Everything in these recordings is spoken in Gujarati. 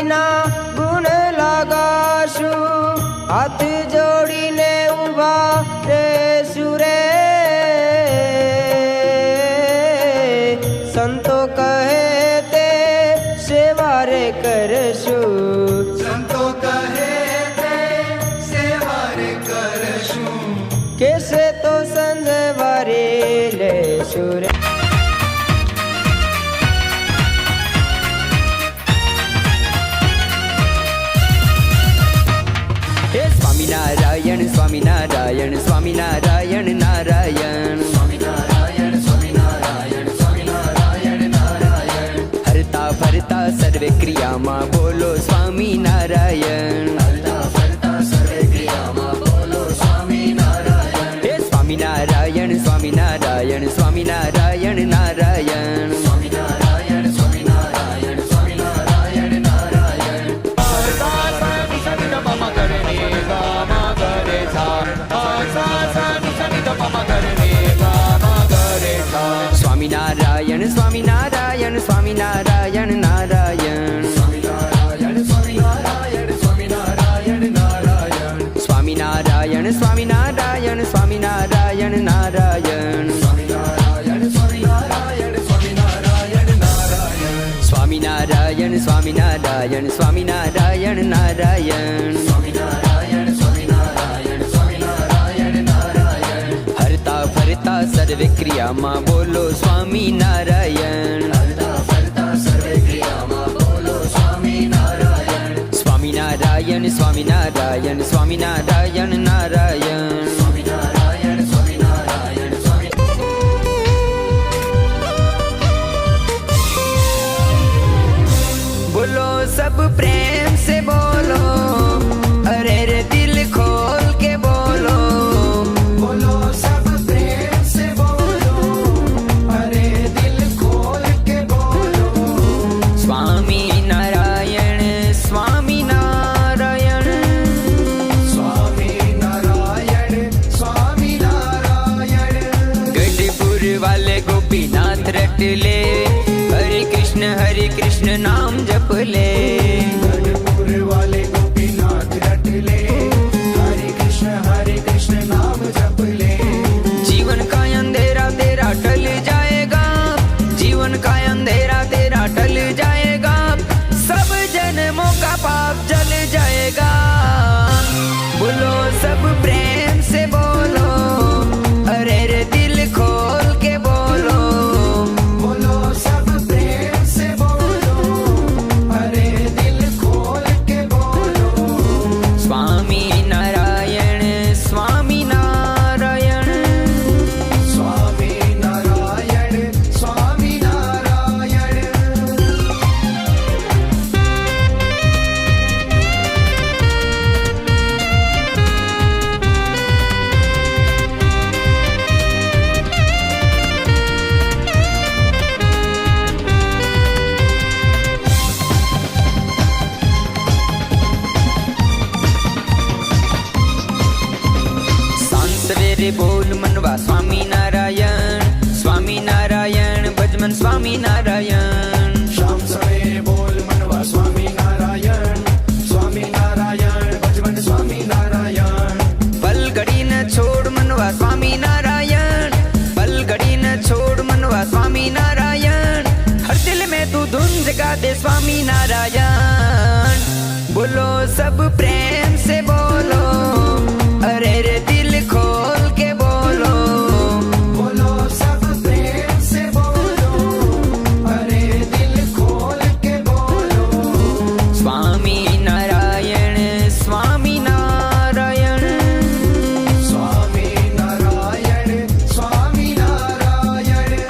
સ્વામીના ગુણ લગાશું, હાથ જોડીને ઊભા રહેશું રે. સંતો કહે તે સેવા રે કરશું, સંતો કહે તે સેવા રે કરશું, કેસે તો સંજવારે લેશું રે. સ્વામિનારાયણ સ્વામિનારાયણ સ્વામિનારાયણ નારાયણ, સ્વામિનારાયણ સ્વામિનારાયણ સ્વામિનારાયણ નારાયણ, હરતા ફરતા સર્વે ક્રિયામાં બોલો સ્વામિનારાયણ. હરતા ફરતા સર્વે ક્રિયામાં બોલો સ્વામિનારાયણ. હે સ્વામિનારાયણ સ્વામિનારાયણ સ્વામિનારાયણ નારાયણ, સ્વામિનારાયણ સ્વામિનારાયણ સ્વામિનારાયણ નારાયણ. સ્વામિનારાયણ સ્વામિનારાયણ સ્વામિનારાયણ નારાયણ, સ્વામિનારાયણ સ્વામિનારાયણ સ્વામિનારાયણ નારાયણ, સ્વામિનારાયણ સ્વામિનારાયણ સ્વામિનારાયણ નારાયણ, સ્વામિનારાયણ સ્વામિનારાયણ સ્વામિનારાયણ નારાયણ, સ્વામિનારાયણ સ્વામિનારાયણ સ્વામિનારાયણ નારાયણ, સ્વામિનારાયણ સ્વામિનારાયણ સ્વામિનારાયણ નારાયણ, હરતા ફરતા સર્વે ક્રિયામાં બોલો સ્વામિનારાયણ. હરતા ફરતા સર્વે ક્રિયામાં બોલો સ્વામિનારાયણ. સ્વામિનારાયણ સ્વામિનારાયણ સ્વામિનારાયણ નારાયણ, સ્વામિનારાયણ સ્વામિનારાયણ સ્વામિ. बोलो सब प्रेम से बोलो, अरे रे दिल खोल के बोलो. बोलो सब प्रेम से बोलो, अरे दिल खोल के बोलो. स्वामी नारायण स्वामी नारायण, स्वामी नारायण स्वामी नारायण, गढ़पुर वाले गोपीनाथ रट ले, हरे कृष्ण नाम जप ले. गढ़पुर वाले गोपीनाथ रट ले, हरे कृष्ण नाम जप ले. जीवन का अंधेरा तेरा टल जाएगा, जीवन का अंधेरा तेरा टल जाएगा, सब जन्मों का पाप जल जाएगा. बोलो सब प्रेम से बोलो, अरे रे दिल खोल के बोलो. बोलो सब प्रेम से बोलो, अरे दिल खोल के बोलो. स्वामी नारायण स्वामी नारायण, स्वामी नारायण स्वामी नारायण. सवेरे बोल मनवा स्वामी नारायण, स्वामी नारायण भजमन स्वामी नारायण. शाम सवेरे बोल मनवा स्वामी नारायण, स्वामी नारायण भजमन स्वामी नारायण. पल घड़ी न छोड़ मनवा स्वामी नारायण, पल घड़ी न छोड़ मनवा स्वामी नारायण, हर दिल में तू धुन जगा दे स्वामी नारायण. बोलो सब प्रेम से बोलो, अरे रे दिल खोल के बोलो. बोलो सब प्रेम से बोलो, अरे दिल खोल के बोलो. स्वामी नारायण स्वामी नारायण, स्वामी नारायण स्वामी नारायण.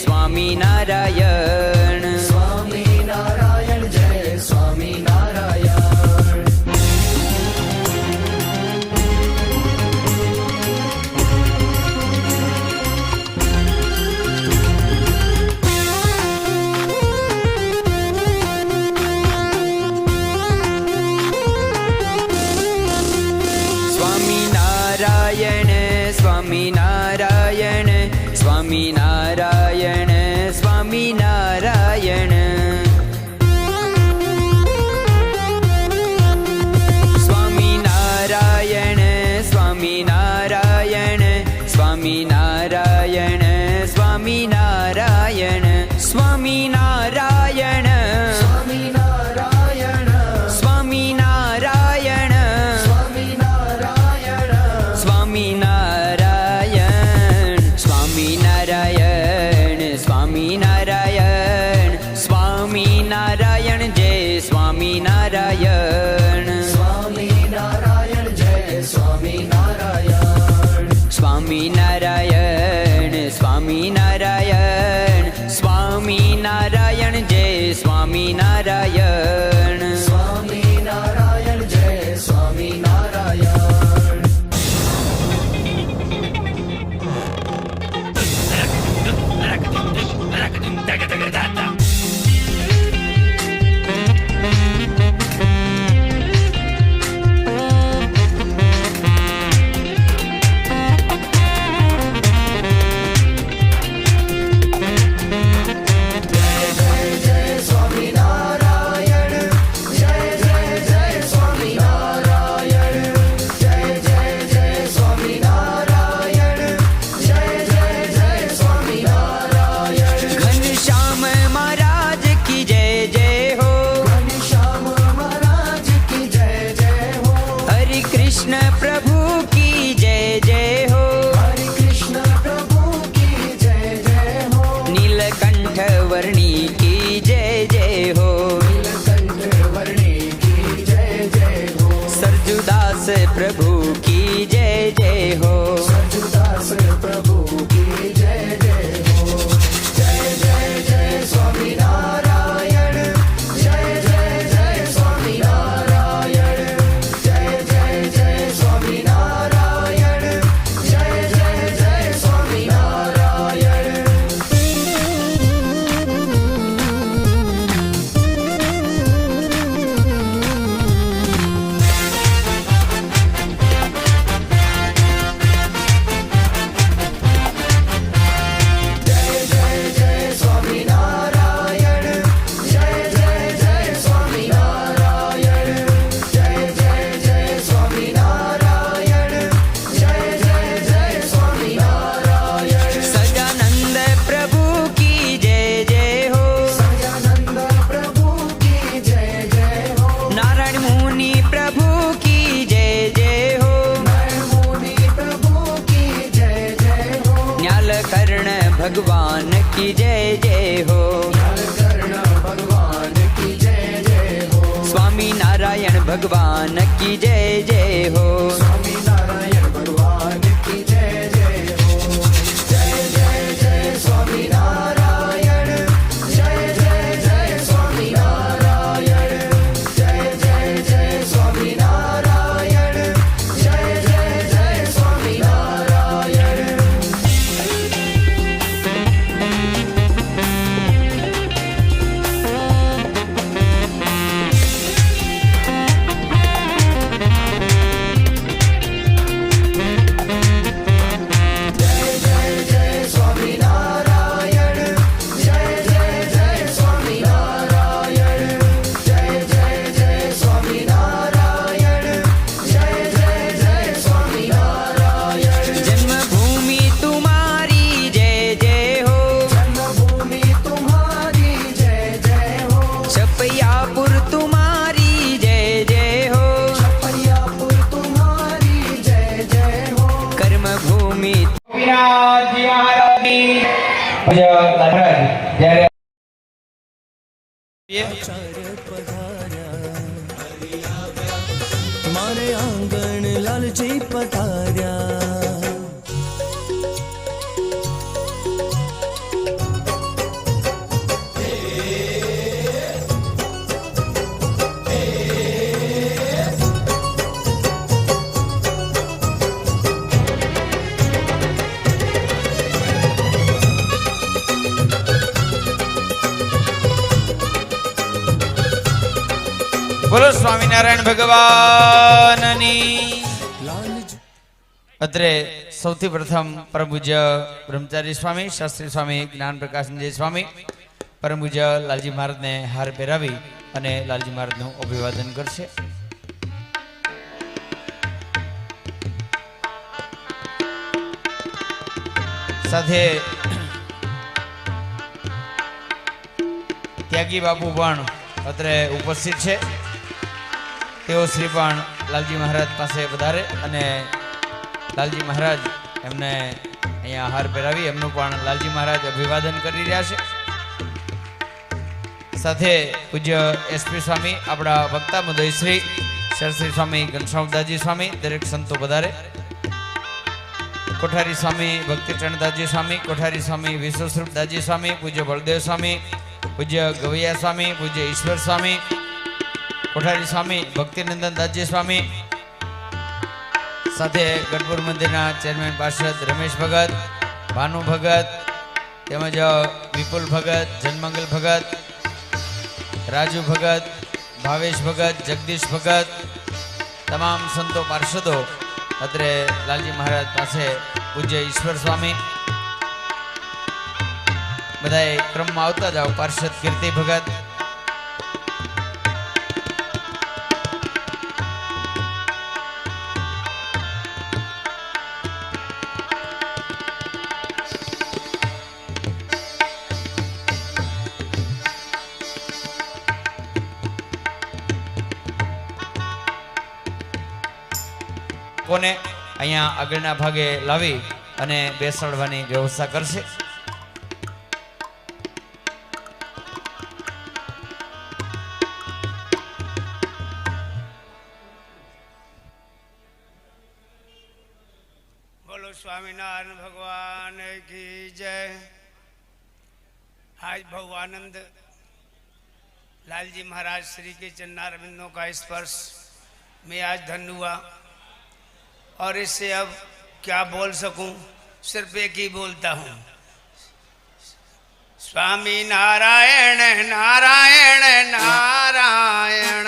સ્વામી નારાયણ. સ્વામી નારાયણ જય સ્વામી નારાયણ. સ્વામિનારાયણ સ્વામિનારાયણ સ્વામિનારાયણ સ્વામિનારાયણ. સ્વામિનારાયણ સ્વામિનારાયણ સ્વામિનારાયણ સ્વામિનારાયણ સ્વામિનારાયણ સ્વામિનારાયણ સ્વામિનારાયણ સ્વામિનારાયણ સ્વામિનારાયણ સ્વામિનારાયણ સ્વામિનારાયણ સ્વામિનારાયણ જય સ્વામિનારાયણ. સ્વામિનારાયણ જય સ્વામિનારાયણ. સ્વામિનારાયણ સ્વામિનારાયણ સ્વામિનારાયણ જય સ્વામિનારાયણ. સ્વામિનારાયણ જય સ્વામિનારાયણ. ઘનશ્યામ મહારાજ કી જય જય હો. ઘનશ્યામ મહારાજ કી જય જય હો. હરે કૃષ્ણ પ્રભુ કી જય જય હો. હરે કૃષ્ણ પ્રભુ કી જય જય હો. નીલકંઠ વર્ણી કી જય જય હો. નીલકંઠ વર્ણી કી જય જય હો. સરજુદાસ પ્રભુ કી જય જય હો. સરજુદાસ પ્રભુ કી જય જય હો. જય જય જય સ્વામિનારાયણ. જય જય જય સ્વામિનારાયણ. જય જય જય સ્વામિનારાયણ. જય જય જય સ્વામિનારાયણ. भगवान की जय जय हो। भगवान की जय जय हो। स्वामी नारायण भगवान की जय जय हो। स्वामी नारायण भगवान की जय जय हो। जय जय जय स्वामी नारायण। जय जय जय स्वामी नारायण। जय जय जय स्वामी नारायण। जय जय जय स्वामी नारायण। जन्मभूमि तुम्हारी जय जय हो। जन्मभूमि तुम्हारी जय जय हो। छपैयापुर तुम्हारी जय जय हो। छपैयापुर तुम्हारी जय जय हो। कर्मभूमि ગોપીનાથજી મહારાજની પૂજ્ય મહારાજ જ્યારે મારે આંગણ લાલજી પધાર્યા બોલો સ્વામિનારાયણ ભગવાનની. લાલજી અત્રે સૌથી પ્રથમ પરમ પૂજ્ય બ્રહ્મચારી સ્વામી, શાસ્ત્રી સ્વામી જ્ઞાન પ્રકાશનજી સ્વામી પરમ પૂજ્ય લાલજી મહારાજને હાર પહેરાવી અને લાલજી મહારાજનું અભિવાદન કરશે. સાથે ત્યાગી બાપુ પણ અત્રે ઉપસ્થિત છે. તેઓ શ્રી પણ લાલજી મહારાજ પાસે વધારે અને લાલજી મહારાજ એમને અહીંયા હાર પહેરાવી એમનું પણ લાલજી મહારાજ અભિવાદન કરી રહ્યા છે. સાથે પૂજ્ય એસપી સ્વામી, આપણા વક્તા મુદય શ્રી સરશ્રી સ્વામી ઘનશ્યામદાસજી સ્વામી, દરેક સંતો વધારે. કોઠારી સ્વામી ભક્તિચરણદાસજી સ્વામી, કોઠારી સ્વામી વિશ્વસ્વરૂપદાસજી સ્વામી, પૂજ્ય બળદેવ સ્વામી, પૂજ્ય ગવૈયા સ્વામી, પૂજ્ય ઈશ્વર સ્વામી, કોઠારી સ્વામી ભક્તિનંદનદાસજી સ્વામી, સાથે ગઢપુર મંદિરના ચેરમેન પાર્ષદ રમેશ ભગત, ભાનુ ભગત, તેમજ વિપુલ ભગત, જનમંગલ ભગત, રાજુ ભગત, ભાવેશ ભગત, જગદીશ ભગત, તમામ સંતો પાર્ષદો અત્રે લાલજી મહારાજ પાસે, પૂજ્ય ઈશ્વર સ્વામી, બધાએ ક્રમમાં આવતા જાઓ. પાર્ષદ કીર્તિ ભગત, કોને અહીંયા આગળના ભાગે લાવી અને બેસાડવાની વ્યવસ્થા કરશે. बोलो स्वामीनारायण भगवान की जय। आज भगवानंद लालजी महाराज श्री के चरणारविंदों का स्पर्श में आज धन्य हुआ और इससे अब क्या बोल सकूं, सिर्फ एक ही बोलता हूं, स्वामी नारायण नारायण नारायण।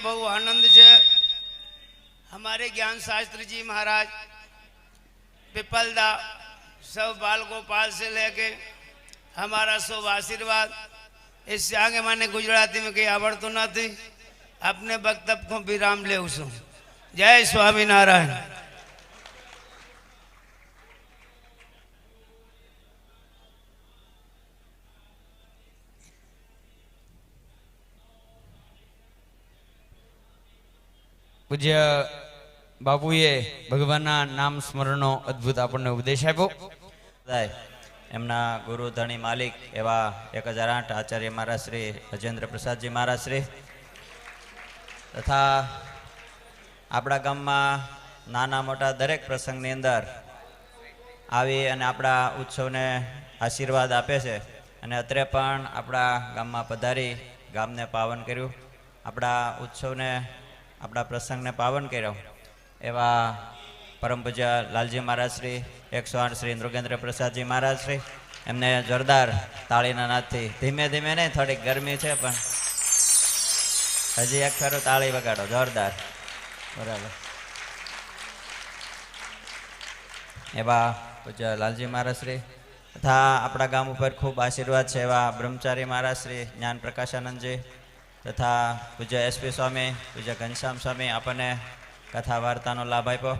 बहु आनंद છે। हमारे ज्ञान शास्त्री जी महाराज पिपलदा सब बाल गोपाल से लेके हमारा सब आशीर्वाद। इससे आगे मैंने गुजराती में कहीं आवड़तो नहीं, अपने वक्तव्य को विराम ले उसू। जय स्वामीनारायण। પૂજ્ય બાપુએ ભગવાનના નામ સ્મરણનો અદ્ભુત આપણને ઉપદેશ આપ્યો. એમના ગુરુ ધણી માલિક એવા 1008 આચાર્ય મહારાજ શ્રી રાજેન્દ્ર પ્રસાદજી મહારાજ શ્રી તથા આપણા ગામમાં નાના મોટા દરેક પ્રસંગની અંદર આવી અને આપણા ઉત્સવને આશીર્વાદ આપે છે અને અત્રે પણ આપણા ગામમાં પધારી ગામને પાવન કર્યું, આપણા ઉત્સવને આપણા પ્રસંગને પાવન કર્યો એવા પરમ પૂજ્ય લાલજી મહારાજ શ્રી 108 શ્રી નૃગેન્દ્ર પ્રસાદજી મહારાજ શ્રી એમને જોરદાર તાળીના નાદથી ધીમે ધીમે નહીં, થોડીક ગરમી છે પણ હજી એક ફેરો તાળી વગાડો જોરદાર. બરાબર. એવા પૂજ્ય લાલજી મહારાજ શ્રી તથા આપણા ગામ ઉપર ખૂબ આશીર્વાદ છે એવા બ્રહ્મચારી મહારાજ શ્રી જ્ઞાન પ્રકાશાનંદજી તથા પૂજ્ય એસપી સ્વામી, પૂજ્ય ઘનશ્યામ સ્વામી આપણને કથા વાર્તાનો લાભ આપ્યો.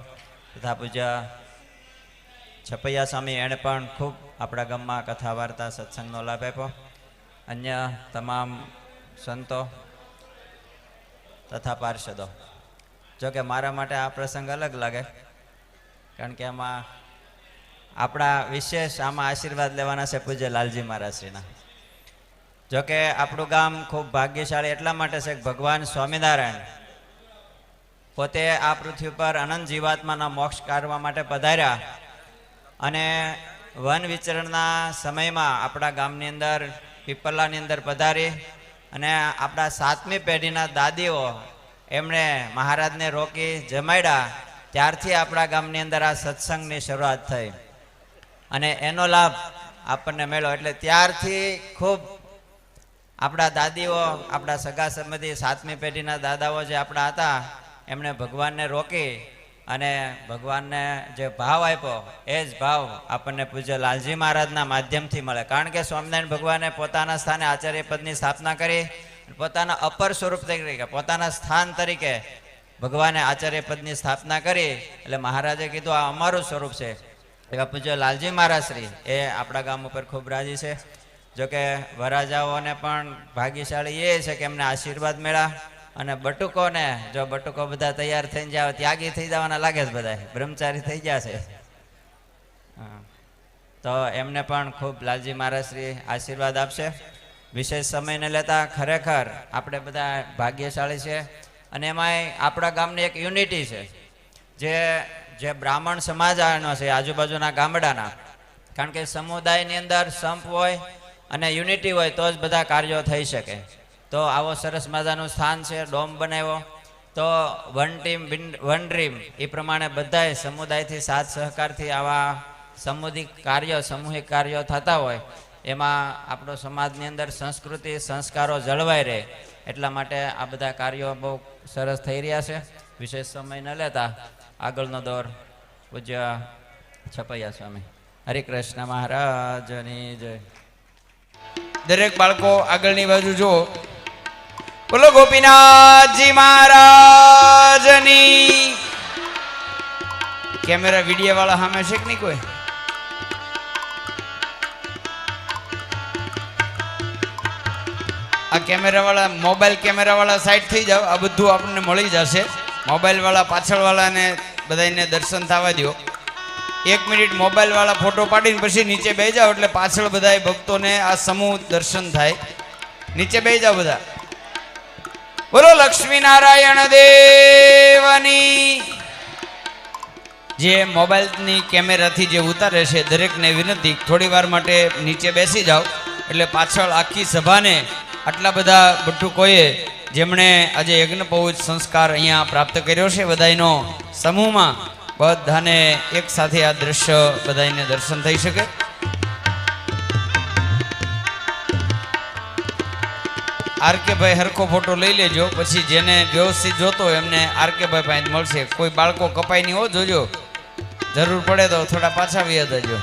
તથા પૂજ્ય છપૈયા સ્વામી એણે પણ ખૂબ આપણા ગામમાં કથા વાર્તા સત્સંગનો લાભ આપ્યો. અન્ય તમામ સંતો તથા પાર્ષદો. જોકે મારા માટે આ પ્રસંગ અલગ લાગે, કારણ કે આમાં આપણા વિશેષ આમાં આશીર્વાદ લેવાના છે પૂજ્ય લાલજી મહારાજશ્રીના. જોકે આપણું ગામ ખૂબ ભાગ્યશાળી એટલા માટે છે કે ભગવાન સ્વામિનારાયણ પોતે આ પૃથ્વી પર અનંત જીવાત્માના મોક્ષ કરવા માટે પધાર્યા અને વન વિચરણના સમયમાં આપણા ગામની અંદર પીપલાની અંદર પધારી અને આપણા 7મી પેઢીના દાદીઓ એમણે મહારાજને રોકી જમાડ્યા. ત્યારથી આપણા ગામની અંદર આ સત્સંગની શરૂઆત થઈ અને એનો લાભ આપણને મળ્યો. એટલે ત્યારથી ખૂબ આપણા દાદીઓ, આપણા સગા સંબંધી 7મી પેઢીના દાદાઓ જે આપણા હતા એમણે ભગવાનને રોકી અને ભગવાનને જે ભાવ આપ્યો એ જ ભાવ આપણને પૂજ્ય લાલજી મહારાજના માધ્યમથી મળે. કારણ કે સ્વામિનારાયણ ભગવાને પોતાના સ્થાને આચાર્ય પદની સ્થાપના કરી, પોતાના અપર સ્વરૂપ તરીકે, પોતાના સ્થાન તરીકે ભગવાને આચાર્ય પદની સ્થાપના કરી. એટલે મહારાજે કીધું આ અમારું સ્વરૂપ છે. એવા પૂજ્ય લાલજી મહારાજ શ્રી એ આપણા ગામ ઉપર ખૂબ રાજી છે. જોકે વરાજાઓને પણ ભાગ્યશાળી એ છે કે એમને આશીર્વાદ મળ્યા. અને બટુકોને, જો બટુકો બધા તૈયાર થઈને જાવ, ત્યાગી થઈ જવાના લાગે છે, બધા બ્રહ્મચારી થઈ ગયા છે. તો એમને પણ ખૂબ લાલજી મહારાજ શ્રી આશીર્વાદ આપશે. વિશેષ સમયને લેતા ખરેખર આપણે બધા ભાગ્યશાળી છે. અને એમાંય આપણા ગામની એક યુનિટી છે જે બ્રાહ્મણ સમાજ આનો છે આજુબાજુના ગામડાના. કારણ કે સમુદાયની અંદર સંપ હોય અને યુનિટી હોય તો જ બધા કાર્યો થઈ શકે. તો આવો સરસ મજાનું સ્થાન છે, ડોમ બનાવ્યો. તો વન ટીમ વન ડ્રીમ એ પ્રમાણે બધાય સમુદાયથી સાથ સહકારથી આવા સામૂહિક કાર્યો થતા હોય એમાં આપણો સમાજની અંદર સંસ્કૃતિ સંસ્કારો જળવાઈ રહે એટલા માટે આ બધા કાર્યો બહુ સરસ થઈ રહ્યા છે. વિશેષ સમય ન લેતા આગળનો દોર પૂજ્ય છપૈયા સ્વામી. હરિકૃષ્ણ મહારાજની જય. દરેક બાળકો આગળની બાજુ જો. બોલો ગોપીનાથજી મહારાજની. કેમેરા વિડીયો વાળા સામે છે કે નહીં કોઈ? આ કેમેરા વાળા, મોબાઈલ કેમેરા વાળા સાઈડ થઈ જાવ. આ બધું આપણને મળી જશે. મોબાઈલ વાળા પાછળ વાળાને બધાને દર્શન થવા દો. 1 મિનિટ મોબાઈલ વાળા ફોટો પાડીને પછી નીચે બેસી જાઓ એટલે પાછળ બધા ભક્તોને આ સમૂહ દર્શન થાય. નીચે બેસી જાઓ બધા. બોલો લક્ષ્મી નારાયણ દેવની. જે મોબાઈલની કેમેરાથી જે ઉતારે છે દરેકને વિનંતી થોડી વાર માટે નીચે બેસી જાઓ એટલે પાછળ આખી સભાને આટલા બધા બટુકોએ જેમણે આજે યજ્ઞપૌજ સંસ્કાર અહીંયા પ્રાપ્ત કર્યો છે બધાનો સમૂહમાં બધાને એક સાથે આ દ્રશ્ય બધાને દર્શન થઈ શકે. આરકે ભાઈ હરખો ફોટો લઈ લેજો, પછી જેને વ્યવસ્થિત જોતો એમને આરકે ભાઈ પાસે મળશે. કોઈ બાળકો કપાઈ નહીં હો, જોજો. જરૂર પડે તો થોડા પાછા વ્યાજ દેજો.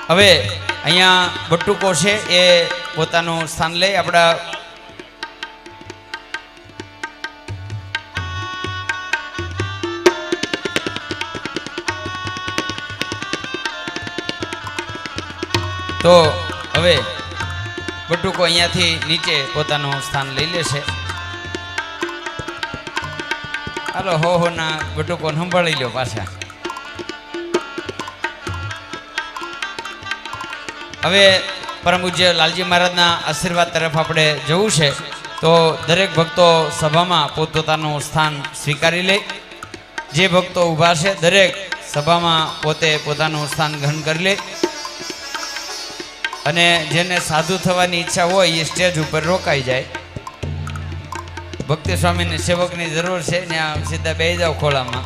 હવે અહીંયા બટુકો છે એ પોતાનું સ્થાન લઈ આપણા તો હવે બટુકો અહીંયાથી નીચે પોતાનું સ્થાન લઈ લેશે. હાલો હો ના બટુકો સંભાળી લો પાછા. હવે પરમ પૂજ્ય લાલજી મહારાજના આશીર્વાદ તરફ આપણે જવું છે. તો દરેક ભક્તો સભામાં પોતપોતાનું સ્થાન સ્વીકારી લે. જે ભક્તો ઊભા છે દરેક સભામાં પોતે પોતાનું સ્થાન ગ્રહણ કરી લે. અને જેને સાધુ થવાની ઈચ્છા હોય એ સ્ટેજ ઉપર રોકાઈ જાય. ભક્તિ સ્વામીને સેવકની જરૂર છે, ત્યાં સીધા બેસી જાવ ખોળામાં.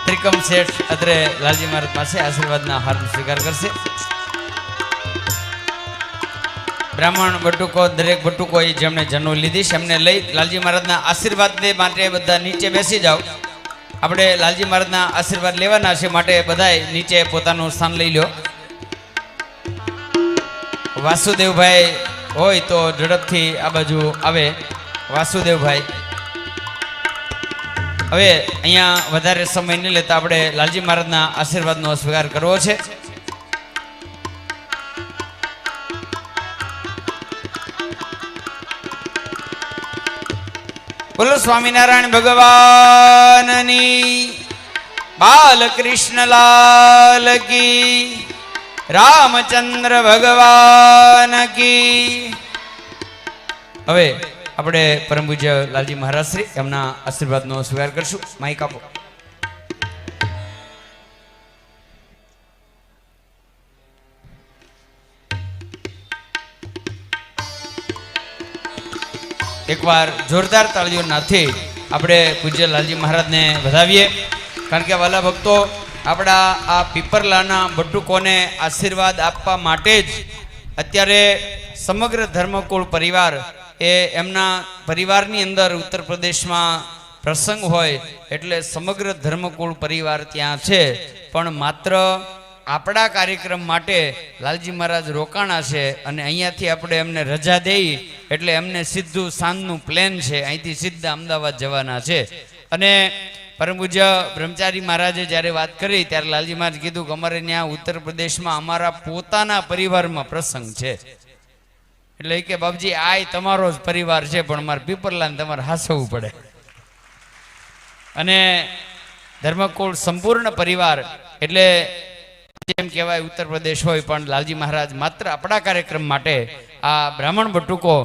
ત્રિકમ શેઠ અત્રે લાલજી મહારાજ પાસે આશીર્વાદના હારનો સ્વીકાર કરશે. બ્રાહ્મણ બટુકો, દરેક બટુકો જેમણે જન્મ લીધી છે એમને લઈ લાલજી મહારાજના આશીર્વાદ માટે બધા નીચે બેસી જાઓ. આપણે લાલજી મહારાજના આશીર્વાદ લેવાના છે માટે બધાય નીચે પોતાનું સ્થાન લઈ લો. વાસુદેવભાઈ હોય તો ઝડપથી આ બાજુ આવે. વાસુદેવભાઈ, હવે અહીંયા વધારે સમય નહીં લેતા આપણે લાલજી મહારાજના આશીર્વાદનો સ્વીકાર કરવો છે. બોલો સ્વામિનારાયણ ભગવાનની, બાલકૃષ્ણ લાલ કી, રામચંદ્ર ભગવાન કી. હવે આપણે પરમ પૂજ્ય લાલજી મહારાજ શ્રી એમના આશીર્વાદનો સ્વીકાર કરશું. માઈક આપો. એકવાર જોરદાર તાળીઓનાથી આપણે પૂજ્ય લાલજી મહારાજને વધાવીએ. કારણ કે વાલા ભક્તો, આપણા આ પીપરલાના બટુકોને આશીર્વાદ આપવા માટે જ અત્યારે સમગ્ર ધર્મકુળ પરિવાર એ એમના પરિવારની અંદર ઉત્તર પ્રદેશમાં પ્રસંગ હોય એટલે સમગ્ર ધર્મકુળ પરિવાર ત્યાં છે. પણ માત્ર આપણા કાર્યક્રમ માટે લાલજી મહારાજ રોકાણા છે અને અહીંયાથી આપણે એમને રજા દઈ એટલે એમને સીધું સાંજનું પ્લેન છે, અહીંથી સીધા અમદાવાદ જવાના છે. અને પરમ પૂજ્ય બ્રહ્મચારી મહારાજે જ્યારે વાત કરી ત્યારે લાલજી મહારાજ કીધું કે અમારે ત્યાં ઉત્તર પ્રદેશમાં અમારા પોતાના પરિવારમાં પ્રસંગ છે. એટલે કે બાપજી આ તમારો જ પરિવાર છે પણ અમારે પીપરલાને તમારે હાસવવું પડે. અને ધર્મકુળ સંપૂર્ણ પરિવાર એટલે જેમ કહેવાય ઉત્તર પ્રદેશ હોય પણ લાલજી મહારાજ માત્ર આપણા કાર્યક્રમ માટે આ બ્રાહ્મણ બટુકો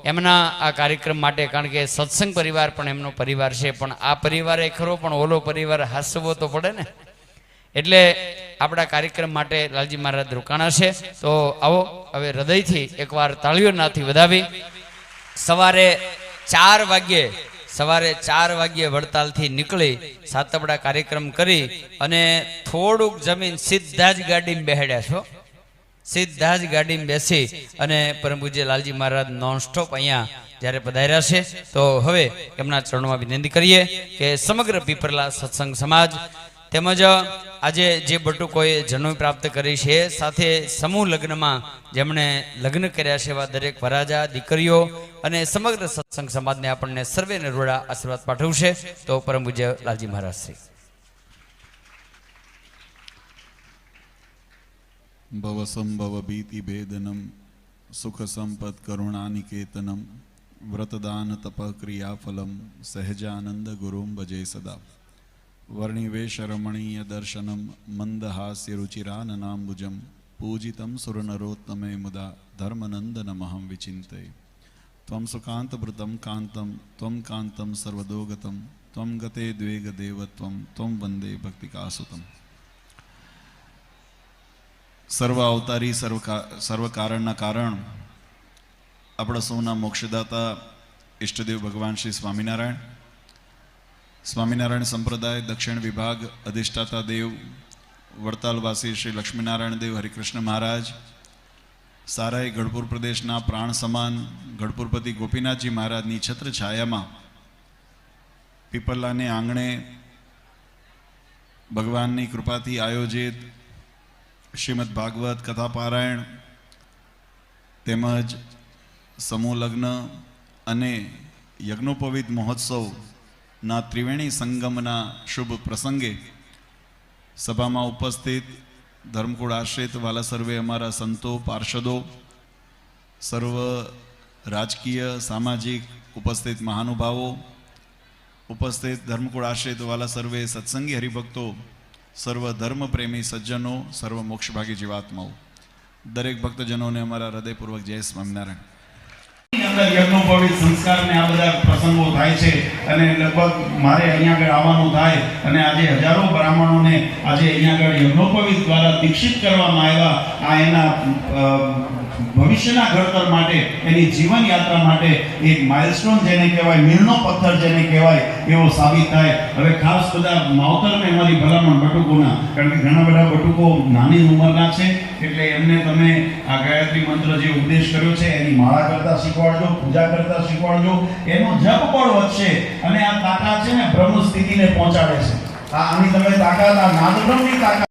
એમના આ કાર્યક્રમ માટે, કારણ કે સત્સંગ પરિવાર પણ એમનો પરિવાર છે પણ આ પરિવાર એ ખરો પણ ઓલો પરિવાર હાસવો તો પડે ને. એટલે આપણા કાર્યક્રમ માટે લાલજી મહારાજ રોકાણા છે. તો આવો હવે હૃદયથી એકવાર તાળીઓનાથી વધાવી સવારે 4 વાગ્યે વડતાલથી નીકળી સાતબડા કાર્યક્રમ કરી અને થોડુંક જમીન સીધા જ ગાડીમાં બેહાડ્યા છો. સીધા જ ગાડીમાં બેસી અને પરમ પૂજ્ય લાલજી મહારાજ નોનસ્ટોપ અહીંયા જ્યારે પધાર્યા છે તો હવે એમના ચરણોમાં વિનંતી કરીએ કે સમગ્ર પીપરલા સત્સંગ સમાજ તેમજ આજે જે બટુકોએ જન્મ પ્રાપ્ત કરી છે, સાથે સમૂહ લગ્નમાં જેમણે લગ્ન કર્યા છે એવા દરેક વરાજા દીકરીઓ અને સમગ્ર સત્સંગ સમાજને આપણને સર્વેને રૂડા આશીર્વાદ પાઠવશે. તો પરમ પૂજ્ય લાલજી મહારાજ શ્રી. ભવ સંભવ ભીતિ ભેદનમ સુખ સંપદ કરુણાનિકેતનમ વ્રતદાન તપ ક્રિયાફલમ સહજાનંદ ગુરુમ ભજે સદા વર્ણિવેશ રમણીય દર્શનમ મંદહાસ્ય રુચિરાનનાંબુજમ પૂજિતમ સુરનરોત્તમે મુદા ધર્મનંદનમહં વિચિંતય ત્વં સુકાંતભૃતમ કાંતમ ત્વં કાંતમ સર્વદોગતમ ત્વં ગતે દ્વેગ દેવત્વમ ત્વં વંદે ભક્તિકાસુતમ. સર્વ અવતારી સર્વ કારણના કારણ આપણા સૌના મોક્ષદાતા ઈષ્ટદેવ ભગવાન શ્રી સ્વામિનારાયણ, સ્વામિનારાયણ સંપ્રદાય દક્ષિણ વિભાગ અધિષ્ઠાતા દેવ વડતાલવાસી શ્રી લક્ષ્મીનારાયણ દેવ હરિકૃષ્ણ મહારાજ, સારાઈ ગઢપુર પ્રદેશના પ્રાણ સમાન ગઢપુરપતિ ગોપીનાથજી મહારાજની છત્ર છાયામાં પીપરલાને આંગણે ભગવાનની કૃપાથી આયોજિત શ્રીમદ ભાગવત કથા પારાયણ તેમજ સમૂહ લગ્ન અને યજ્ઞોપવિત મહોત્સવના ત્રિવેણી સંગમના શુભ પ્રસંગે સભામાં ઉપસ્થિત ધર્મકુળ આશ્રિત વાલા સર્વે અમારા સંતો પાર્ષદો, સર્વ રાજકીય સામાજિક ઉપસ્થિત મહાનુભાવો, ઉપસ્થિત ધર્મકુળ આશ્રિત વાલા સર્વે સત્સંગી હરિભક્તો, સર્વ ધર્મ પ્રેમી સજ્જનો, સર્વ મોક્ષભાગી જીવાત્માઓ, દરેક ભક્તજનોને અમારા હૃદયપૂર્વક જય સ્વામિનારાયણ. અંદર યજ્ઞોપવિત સંસ્કાર ને આ બધા પ્રસંગો થાય છે અને લગભગ મારે અહીંયા આગળ આવવાનું થાય અને આજે હજારો બ્રાહ્મણોને આજે અહીંયા આગળ યજ્ઞોપવિત દ્વારા દીક્ષિત કરવામાં આવ્યા. આ એના ભવિષ્યના ઘડતર માટે, એની જીવન યાત્રા માટે એક માઇલસ્ટોન જેને કહેવાય, મીલનો પથ્થર જેને કહેવાય એવો સાબિત થાય. હવે ખાસ બધા માવતરને અમારી ભલામણ બટુકોના, કારણ કે ઘણા બધા બટુકો નાની ઉંમરના છે, એટલે એમને તમે આ ગાયત્રી મંત્ર જે ઉપદેશ કર્યો છે એની માળા કરતા શીખવાડજો, પૂજા કરતા શીખવાડજો. એનો જપ પણ વધશે અને આ તાકાત છે ને બ્રહ્મ સ્થિતિને પહોંચાડે છે. આની તમે તાકાત, આ નાદબ્રહ્મની તાકાત.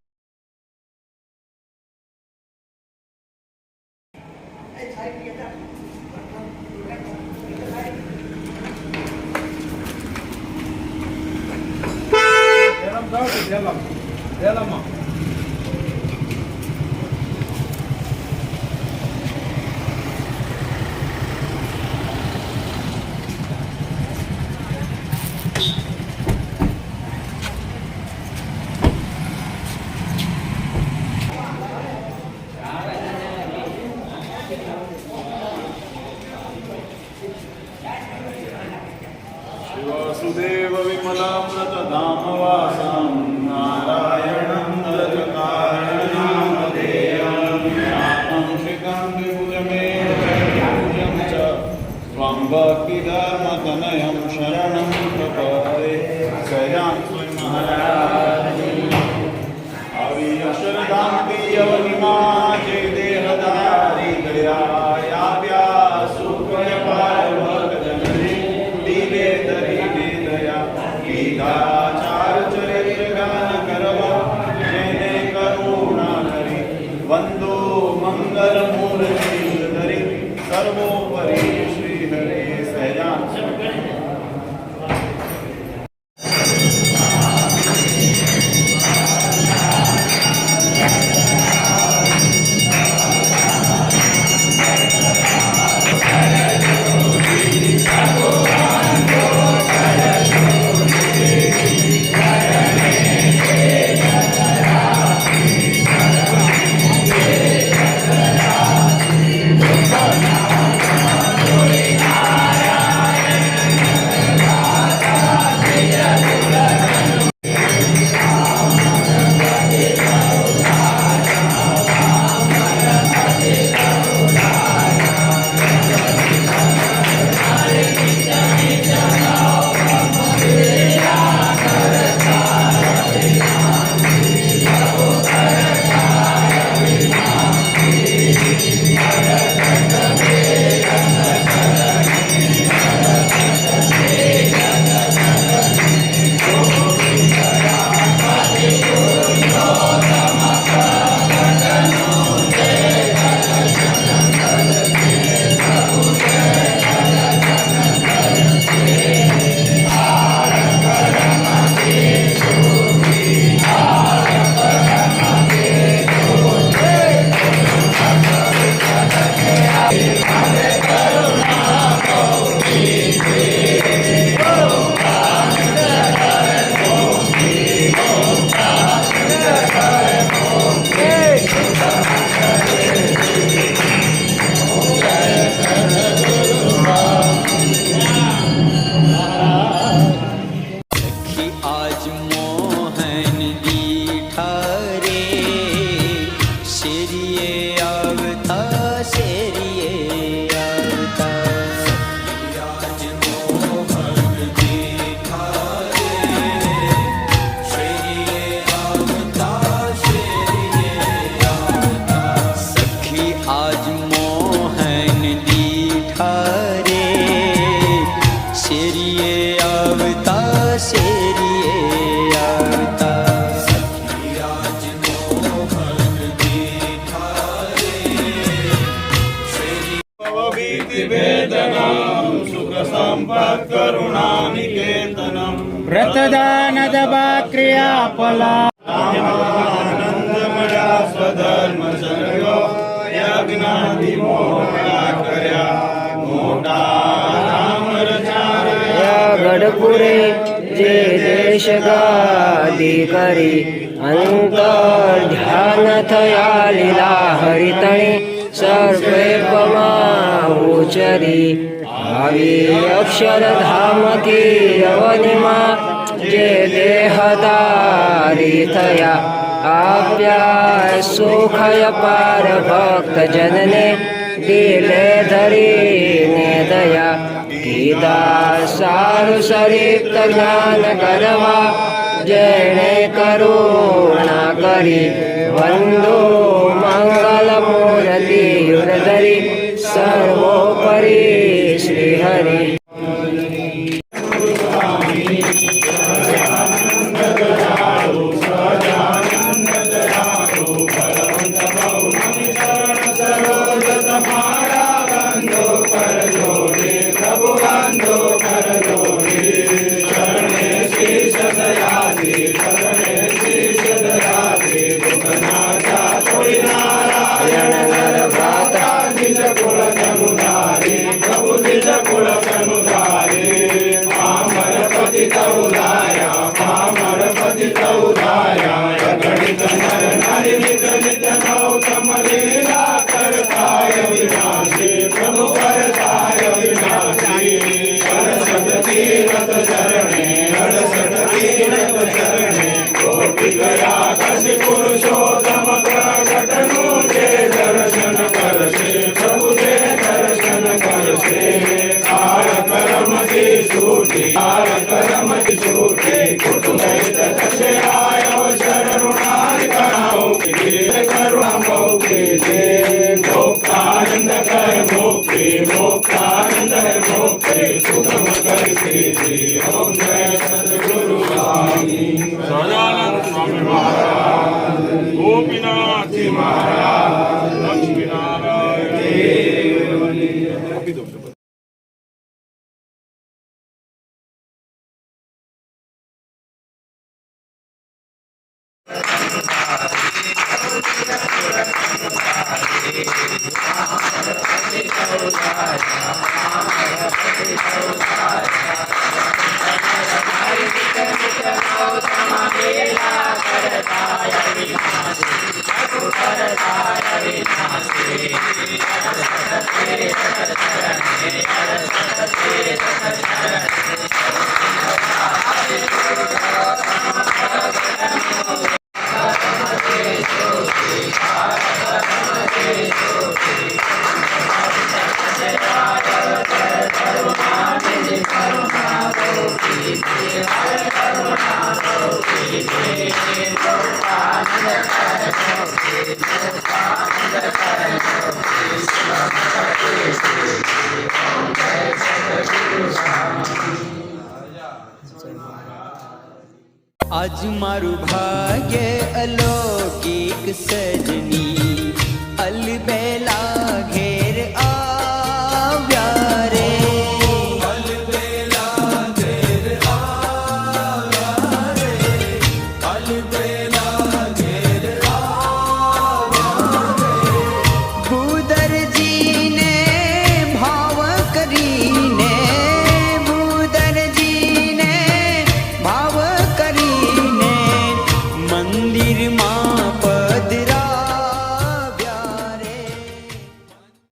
वासुदेव विमलामृतधामवासं नारायणं दशकारणनामधेयं ज्ञातं श्रितं विभुजमेतपूज्यं च त्वं भक्तिधर्मतनयं शरणं प्रपदे. शयां महाराज આવી અક્ષરધામથી અવનિમા જે દેહધારી ગયા આવ્યા સુખય પાર ભગજનને દિલે ધરીને દયા કીધા ચાર ચરિત્ર ગાન કરવા જેને કરુણા કરી વંદો મંગલ મૂર્તિ ધરી સર્વોપરી શ્રી હરે. સહેજાન व्रतदानदबा क्रियाफला આનંદમયા સ્વધર્મ સંગો યજ્ઞાદિ મોટા કર્યા મોટા નામ રચાયા. ગઢપુરે જે દેશ ગાદી કરી અંતર ધ્યાન થયા લીલા હરિતણી સર્વે પમાવું ચરી આવી અક્ષરધામથી અવનિમાં જે દેહધારી થયા આપ્યા સુખય પાર ભક્તજનને દિલે ધરીને દયા કીધા સારું સરિક્ત જ્ઞાન કરવા જેણે કરુણા કરી વંદો મંગલ મૂર્તિ ધરી સર્વોપરી શ્રી હરિ. સહજાનંદ સ્વામી મહારાજ, ગોપીનાથજી મહારાજ, લક્ષ્મીનારાયણ. આજ મારું ભાગ્ય અલૌકિક સજની